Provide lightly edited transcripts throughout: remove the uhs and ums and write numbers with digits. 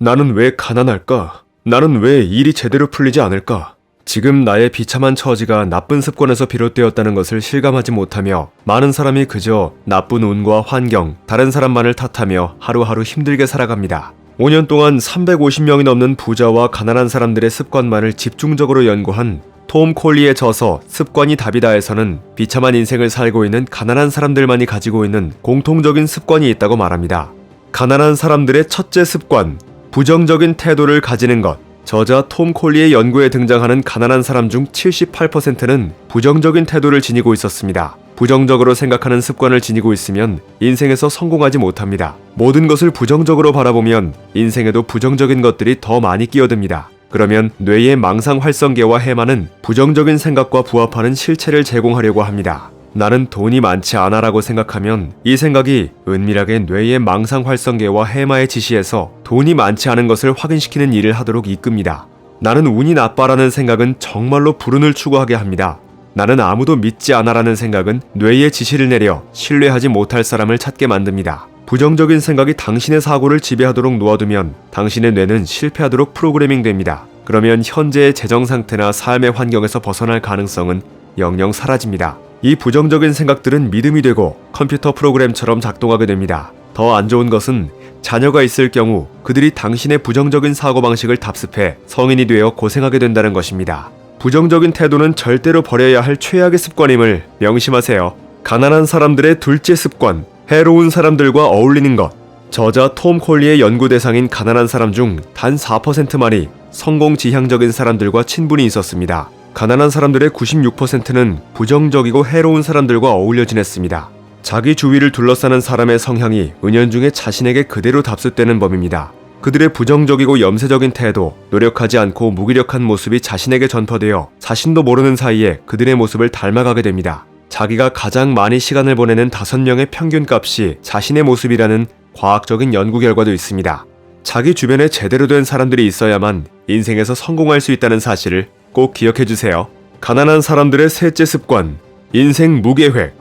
나는 왜 가난할까? 나는 왜 일이 제대로 풀리지 않을까? 지금 나의 비참한 처지가 나쁜 습관에서 비롯되었다는 것을 실감하지 못하며 많은 사람이 그저 나쁜 운과 환경, 다른 사람만을 탓하며 하루하루 힘들게 살아갑니다. 5년 동안 350명이 넘는 부자와 가난한 사람들의 습관만을 집중적으로 연구한 톰 콜리의 저서 습관이 답이다에서는 비참한 인생을 살고 있는 가난한 사람들만이 가지고 있는 공통적인 습관이 있다고 말합니다. 가난한 사람들의 첫째 습관, 부정적인 태도를 가지는 것. 저자 톰 콜리의 연구에 등장하는 가난한 사람 중 78%는 부정적인 태도를 지니고 있었습니다. 부정적으로 생각하는 습관을 지니고 있으면 인생에서 성공하지 못합니다. 모든 것을 부정적으로 바라보면 인생에도 부정적인 것들이 더 많이 끼어듭니다. 그러면 뇌의 망상 활성계와 해마는 부정적인 생각과 부합하는 실체를 제공하려고 합니다. 나는 돈이 많지 않아라고 생각하면 이 생각이 은밀하게 뇌의 망상 활성계와 해마의 지시에서 돈이 많지 않은 것을 확인시키는 일을 하도록 이끕니다. 나는 운이 나빠라는 생각은 정말로 불운을 추구하게 합니다. 나는 아무도 믿지 않아라는 생각은 뇌의 지시를 내려 신뢰하지 못할 사람을 찾게 만듭니다. 부정적인 생각이 당신의 사고를 지배하도록 놓아두면 당신의 뇌는 실패하도록 프로그래밍 됩니다. 그러면 현재의 재정 상태나 삶의 환경에서 벗어날 가능성은 영영 사라집니다. 이 부정적인 생각들은 믿음이 되고 컴퓨터 프로그램처럼 작동하게 됩니다. 더 안 좋은 것은 자녀가 있을 경우 그들이 당신의 부정적인 사고방식을 답습해 성인이 되어 고생하게 된다는 것입니다. 부정적인 태도는 절대로 버려야 할 최악의 습관임을 명심하세요. 가난한 사람들의 둘째 습관, 해로운 사람들과 어울리는 것. 저자 톰 콜리의 연구 대상인 가난한 사람 중 단 4%만이 성공 지향적인 사람들과 친분이 있었습니다. 가난한 사람들의 96%는 부정적이고 해로운 사람들과 어울려 지냈습니다. 자기 주위를 둘러싸는 사람의 성향이 은연중에 자신에게 그대로 답습되는 법입니다. 그들의 부정적이고 염세적인 태도, 노력하지 않고 무기력한 모습이 자신에게 전파되어 자신도 모르는 사이에 그들의 모습을 닮아가게 됩니다. 자기가 가장 많이 시간을 보내는 5명의 평균값이 자신의 모습이라는 과학적인 연구 결과도 있습니다. 자기 주변에 제대로 된 사람들이 있어야만 인생에서 성공할 수 있다는 사실을 꼭 기억해주세요. 가난한 사람들의 셋째 습관, 인생 무계획.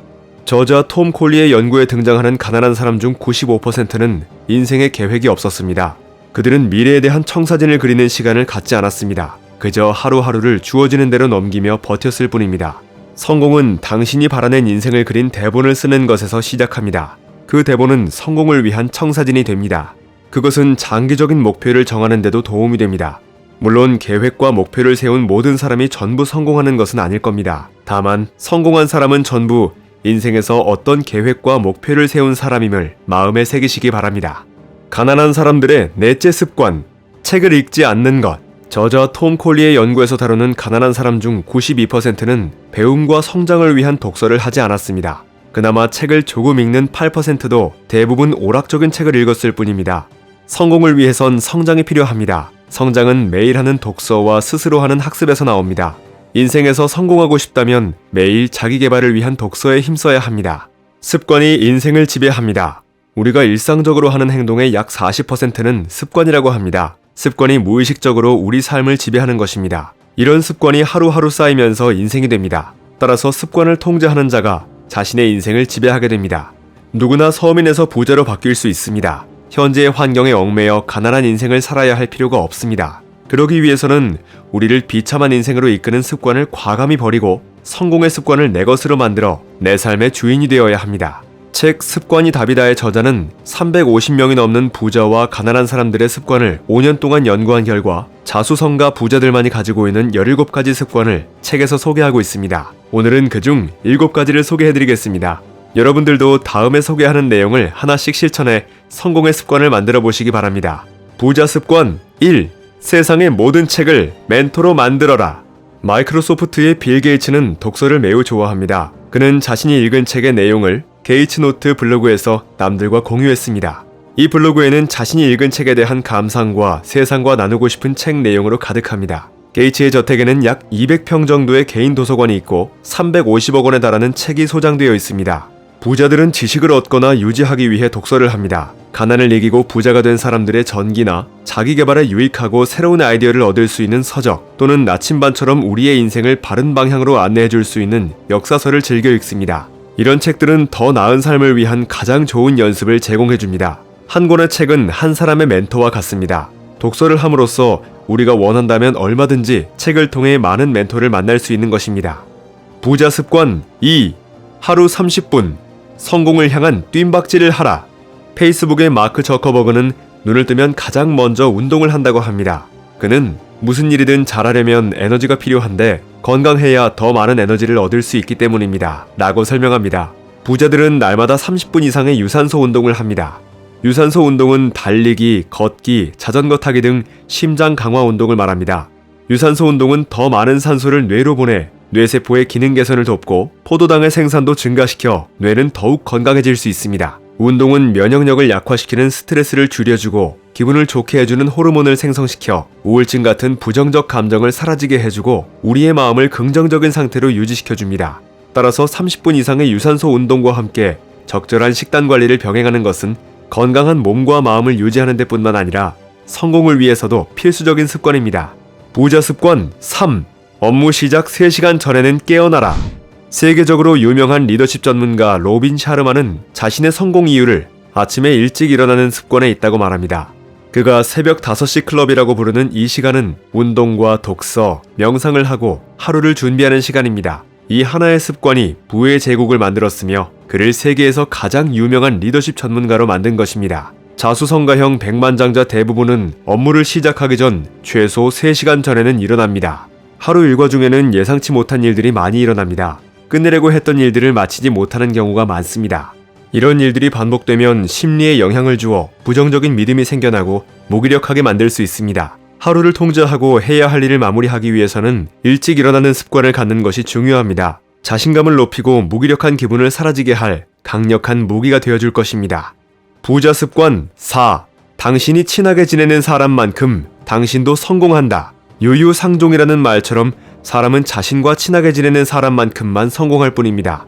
저자 톰 콜리의 연구에 등장하는 가난한 사람 중 95%는 인생에 계획이 없었습니다. 그들은 미래에 대한 청사진을 그리는 시간을 갖지 않았습니다. 그저 하루하루를 주어지는 대로 넘기며 버텼을 뿐입니다. 성공은 당신이 바라낸 인생을 그린 대본을 쓰는 것에서 시작합니다. 그 대본은 성공을 위한 청사진이 됩니다. 그것은 장기적인 목표를 정하는 데도 도움이 됩니다. 물론 계획과 목표를 세운 모든 사람이 전부 성공하는 것은 아닐 겁니다. 다만 성공한 사람은 전부 인생에서 어떤 계획과 목표를 세운 사람임을 마음에 새기시기 바랍니다. 가난한 사람들의 넷째 습관, 책을 읽지 않는 것. 저자 톰 콜리의 연구에서 다루는 가난한 사람 중 92%는 배움과 성장을 위한 독서를 하지 않았습니다. 그나마 책을 조금 읽는 8%도 대부분 오락적인 책을 읽었을 뿐입니다. 성공을 위해선 성장이 필요합니다. 성장은 매일 하는 독서와 스스로 하는 학습에서 나옵니다. 인생에서 성공하고 싶다면 매일 자기 개발을 위한 독서에 힘써야 합니다. 습관이 인생을 지배합니다. 우리가 일상적으로 하는 행동의 약 40%는 습관이라고 합니다. 습관이 무의식적으로 우리 삶을 지배하는 것입니다. 이런 습관이 하루하루 쌓이면서 인생이 됩니다. 따라서 습관을 통제하는 자가 자신의 인생을 지배하게 됩니다. 누구나 서민에서 부자로 바뀔 수 있습니다. 현재의 환경에 얽매여 가난한 인생을 살아야 할 필요가 없습니다. 그러기 위해서는 우리를 비참한 인생으로 이끄는 습관을 과감히 버리고 성공의 습관을 내 것으로 만들어 내 삶의 주인이 되어야 합니다. 책 습관이 답이다의 저자는 350명이 넘는 부자와 가난한 사람들의 습관을 5년 동안 연구한 결과 자수성가 부자들만이 가지고 있는 17가지 습관을 책에서 소개하고 있습니다. 오늘은 그중 7가지를 소개해드리겠습니다. 여러분들도 다음에 소개하는 내용을 하나씩 실천해 성공의 습관을 만들어 보시기 바랍니다. 부자 습관 1. 세상의 모든 책을 멘토로 만들어라. 마이크로소프트의 빌 게이츠는 독서를 매우 좋아합니다. 그는 자신이 읽은 책의 내용을 게이츠노트 블로그에서 남들과 공유했습니다. 이 블로그에는 자신이 읽은 책에 대한 감상과 세상과 나누고 싶은 책 내용으로 가득합니다. 게이츠의 저택에는 약 200평 정도의 개인 도서관이 있고 350억 원에 달하는 책이 소장되어 있습니다. 부자들은 지식을 얻거나 유지하기 위해 독서를 합니다. 가난을 이기고 부자가 된 사람들의 전기나 자기 개발에 유익하고 새로운 아이디어를 얻을 수 있는 서적 또는 나침반처럼 우리의 인생을 바른 방향으로 안내해줄 수 있는 역사서를 즐겨 읽습니다. 이런 책들은 더 나은 삶을 위한 가장 좋은 연습을 제공해줍니다. 한 권의 책은 한 사람의 멘토와 같습니다. 독서를 함으로써 우리가 원한다면 얼마든지 책을 통해 많은 멘토를 만날 수 있는 것입니다. 부자 습관 2. 하루 30분 성공을 향한 뜀박질을 하라. 페이스북의 마크 저커버그는 눈을 뜨면 가장 먼저 운동을 한다고 합니다. 그는 무슨 일이든 잘하려면 에너지가 필요한데 건강해야 더 많은 에너지를 얻을 수 있기 때문입니다. 라고 설명합니다. 부자들은 날마다 30분 이상의 유산소 운동을 합니다. 유산소 운동은 달리기, 걷기, 자전거 타기 등 심장 강화 운동을 말합니다. 유산소 운동은 더 많은 산소를 뇌로 보내 뇌세포의 기능 개선을 돕고 포도당의 생산도 증가시켜 뇌는 더욱 건강해질 수 있습니다. 운동은 면역력을 약화시키는 스트레스를 줄여주고 기분을 좋게 해주는 호르몬을 생성시켜 우울증 같은 부정적 감정을 사라지게 해주고 우리의 마음을 긍정적인 상태로 유지시켜줍니다. 따라서 30분 이상의 유산소 운동과 함께 적절한 식단 관리를 병행하는 것은 건강한 몸과 마음을 유지하는 데뿐만 아니라 성공을 위해서도 필수적인 습관입니다. 부자 습관 3. 업무 시작 3시간 전에는 깨어나라. 세계적으로 유명한 리더십 전문가 로빈 샤르마는 자신의 성공 이유를 아침에 일찍 일어나는 습관에 있다고 말합니다. 그가 새벽 5시 클럽이라고 부르는 이 시간은 운동과 독서, 명상을 하고 하루를 준비하는 시간입니다. 이 하나의 습관이 부의 제국을 만들었으며 그를 세계에서 가장 유명한 리더십 전문가로 만든 것입니다. 자수성가형 백만장자 대부분은 업무를 시작하기 전 최소 3시간 전에는 일어납니다. 하루 일과 중에는 예상치 못한 일들이 많이 일어납니다. 끝내려고 했던 일들을 마치지 못하는 경우가 많습니다. 이런 일들이 반복되면 심리에 영향을 주어 부정적인 믿음이 생겨나고 무기력하게 만들 수 있습니다. 하루를 통제하고 해야 할 일을 마무리하기 위해서는 일찍 일어나는 습관을 갖는 것이 중요합니다. 자신감을 높이고 무기력한 기분을 사라지게 할 강력한 무기가 되어줄 것입니다. 부자 습관 4. 당신이 친하게 지내는 사람만큼 당신도 성공한다. 유유상종이라는 말처럼 사람은 자신과 친하게 지내는 사람만큼만 성공할 뿐입니다.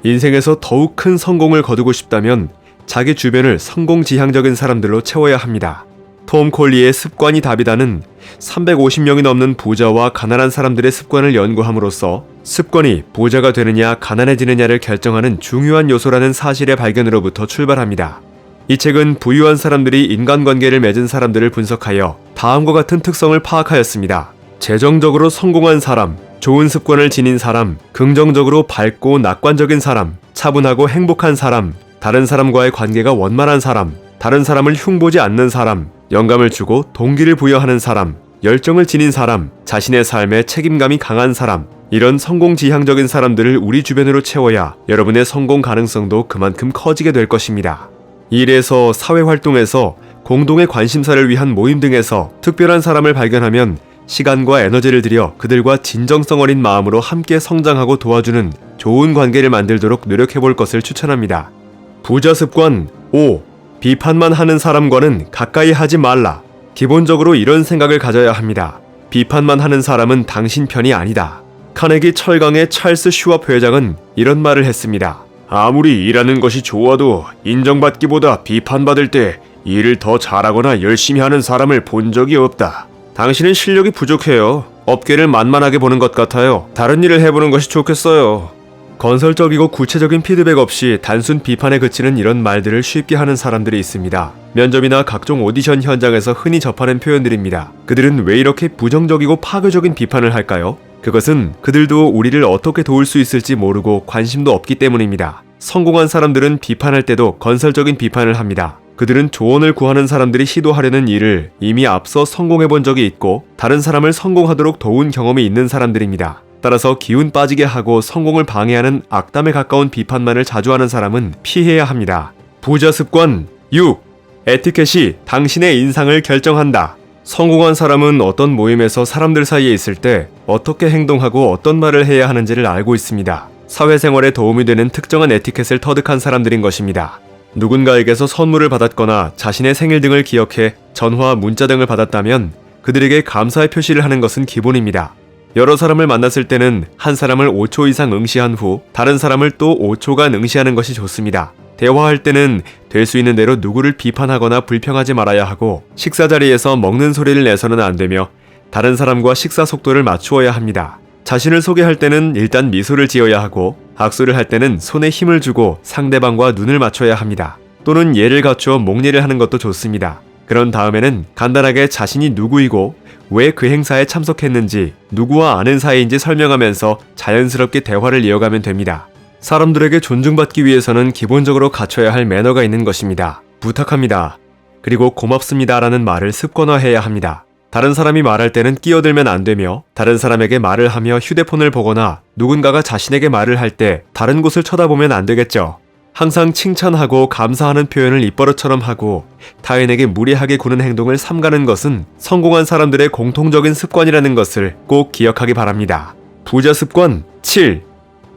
인생에서 더욱 큰 성공을 거두고 싶다면 자기 주변을 성공지향적인 사람들로 채워야 합니다. 톰 콜리의 습관이 답이다는 350명이 넘는 부자와 가난한 사람들의 습관을 연구함으로써 습관이 부자가 되느냐 가난해지느냐를 결정하는 중요한 요소라는 사실의 발견으로부터 출발합니다. 이 책은 부유한 사람들이 인간관계를 맺은 사람들을 분석하여 다음과 같은 특성을 파악하였습니다. 재정적으로 성공한 사람, 좋은 습관을 지닌 사람, 긍정적으로 밝고 낙관적인 사람, 차분하고 행복한 사람, 다른 사람과의 관계가 원만한 사람, 다른 사람을 흉보지 않는 사람, 영감을 주고 동기를 부여하는 사람, 열정을 지닌 사람, 자신의 삶에 책임감이 강한 사람, 이런 성공지향적인 사람들을 우리 주변으로 채워야 여러분의 성공 가능성도 그만큼 커지게 될 것입니다. 일에서, 사회활동에서, 공동의 관심사를 위한 모임 등에서 특별한 사람을 발견하면 시간과 에너지를 들여 그들과 진정성 어린 마음으로 함께 성장하고 도와주는 좋은 관계를 만들도록 노력해볼 것을 추천합니다. 부자 습관 5. 비판만 하는 사람과는 가까이 하지 말라. 기본적으로 이런 생각을 가져야 합니다. 비판만 하는 사람은 당신 편이 아니다. 카네기 철강의 찰스 슈왑 회장은 이런 말을 했습니다. 아무리 일하는 것이 좋아도 인정받기보다 비판받을 때 일을 더 잘하거나 열심히 하는 사람을 본 적이 없다. 당신은 실력이 부족해요. 업계를 만만하게 보는 것 같아요. 다른 일을 해보는 것이 좋겠어요. 건설적이고 구체적인 피드백 없이 단순 비판에 그치는 이런 말들을 쉽게 하는 사람들이 있습니다. 면접이나 각종 오디션 현장에서 흔히 접하는 표현들입니다. 그들은 왜 이렇게 부정적이고 파괴적인 비판을 할까요? 그것은 그들도 우리를 어떻게 도울 수 있을지 모르고 관심도 없기 때문입니다. 성공한 사람들은 비판할 때도 건설적인 비판을 합니다. 그들은 조언을 구하는 사람들이 시도하려는 일을 이미 앞서 성공해 본 적이 있고 다른 사람을 성공하도록 도운 경험이 있는 사람들입니다. 따라서 기운 빠지게 하고 성공을 방해하는 악담에 가까운 비판만을 자주 하는 사람은 피해야 합니다. 부자 습관 6. 에티켓이 당신의 인상을 결정한다. 성공한 사람은 어떤 모임에서 사람들 사이에 있을 때 어떻게 행동하고 어떤 말을 해야 하는지를 알고 있습니다. 사회생활에 도움이 되는 특정한 에티켓을 터득한 사람들인 것입니다. 누군가에게서 선물을 받았거나 자신의 생일 등을 기억해 전화, 문자 등을 받았다면 그들에게 감사의 표시를 하는 것은 기본입니다. 여러 사람을 만났을 때는 한 사람을 5초 이상 응시한 후 다른 사람을 또 5초간 응시하는 것이 좋습니다. 대화할 때는 될 수 있는 대로 누구를 비판하거나 불평하지 말아야 하고 식사 자리에서 먹는 소리를 내서는 안 되며 다른 사람과 식사 속도를 맞추어야 합니다. 자신을 소개할 때는 일단 미소를 지어야 하고 악수를 할 때는 손에 힘을 주고 상대방과 눈을 맞춰야 합니다. 또는 예를 갖추어 목례를 하는 것도 좋습니다. 그런 다음에는 간단하게 자신이 누구이고 왜 그 행사에 참석했는지, 누구와 아는 사이인지 설명하면서 자연스럽게 대화를 이어가면 됩니다. 사람들에게 존중받기 위해서는 기본적으로 갖춰야 할 매너가 있는 것입니다. 부탁합니다. 그리고 고맙습니다 라는 말을 습관화해야 합니다. 다른 사람이 말할 때는 끼어들면 안 되며, 다른 사람에게 말을 하며 휴대폰을 보거나 누군가가 자신에게 말을 할 때 다른 곳을 쳐다보면 안 되겠죠. 항상 칭찬하고 감사하는 표현을 입버릇처럼 하고 타인에게 무례하게 구는 행동을 삼가는 것은 성공한 사람들의 공통적인 습관이라는 것을 꼭 기억하기 바랍니다. 부자 습관 7.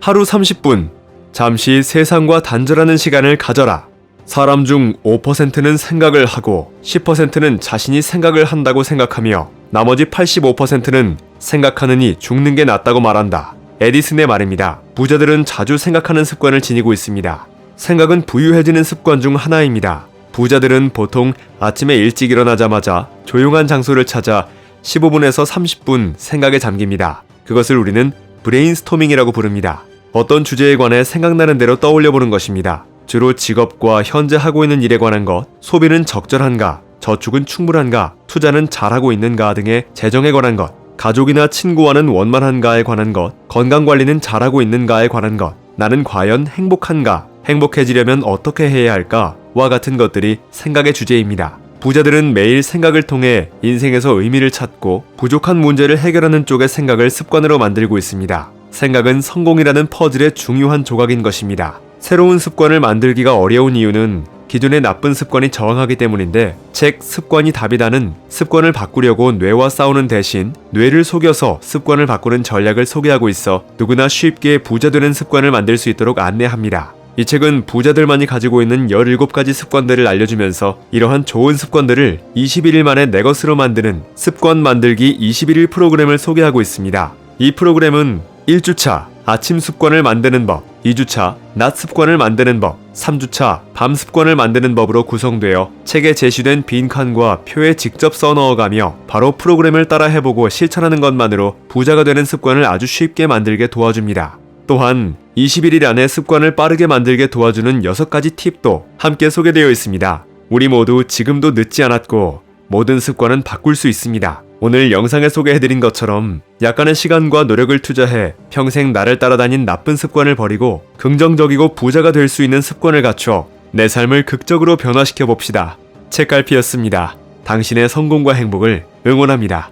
하루 30분. 잠시 세상과 단절하는 시간을 가져라. 사람 중 5%는 생각을 하고 10%는 자신이 생각을 한다고 생각하며 나머지 85%는 생각하느니 죽는 게 낫다고 말한다. 에디슨의 말입니다. 부자들은 자주 생각하는 습관을 지니고 있습니다. 생각은 부유해지는 습관 중 하나입니다. 부자들은 보통 아침에 일찍 일어나자마자 조용한 장소를 찾아 15분에서 30분 생각에 잠깁니다. 그것을 우리는 브레인스토밍이라고 부릅니다. 어떤 주제에 관해 생각나는 대로 떠올려 보는 것입니다. 주로 직업과 현재 하고 있는 일에 관한 것, 소비는 적절한가, 저축은 충분한가, 투자는 잘하고 있는가 등의 재정에 관한 것, 가족이나 친구와는 원만한가에 관한 것, 건강관리는 잘하고 있는가에 관한 것, 나는 과연 행복한가, 행복해지려면 어떻게 해야 할까? 와 같은 것들이 생각의 주제입니다. 부자들은 매일 생각을 통해 인생에서 의미를 찾고 부족한 문제를 해결하는 쪽의 생각을 습관으로 만들고 있습니다. 생각은 성공이라는 퍼즐의 중요한 조각인 것입니다. 새로운 습관을 만들기가 어려운 이유는 기존의 나쁜 습관이 저항하기 때문인데, 책 습관이 답이다는 습관을 바꾸려고 뇌와 싸우는 대신 뇌를 속여서 습관을 바꾸는 전략을 소개하고 있어 누구나 쉽게 부자 되는 습관을 만들 수 있도록 안내합니다. 이 책은 부자들만이 가지고 있는 17가지 습관들을 알려주면서 이러한 좋은 습관들을 21일 만에 내 것으로 만드는 습관 만들기 21일 프로그램을 소개하고 있습니다. 이 프로그램은 1주차 아침 습관을 만드는 법, 2주차 낮 습관을 만드는 법, 3주차 밤 습관을 만드는 법으로 구성되어 책에 제시된 빈칸과 표에 직접 써넣어가며 바로 프로그램을 따라 해보고 실천하는 것만으로 부자가 되는 습관을 아주 쉽게 만들게 도와줍니다. 또한 21일 안에 습관을 빠르게 만들게 도와주는 6가지 팁도 함께 소개되어 있습니다. 우리 모두 지금도 늦지 않았고 모든 습관은 바꿀 수 있습니다. 오늘 영상에 소개해드린 것처럼 약간의 시간과 노력을 투자해 평생 나를 따라다닌 나쁜 습관을 버리고 긍정적이고 부자가 될 수 있는 습관을 갖춰 내 삶을 극적으로 변화시켜 봅시다. 책갈피였습니다. 당신의 성공과 행복을 응원합니다.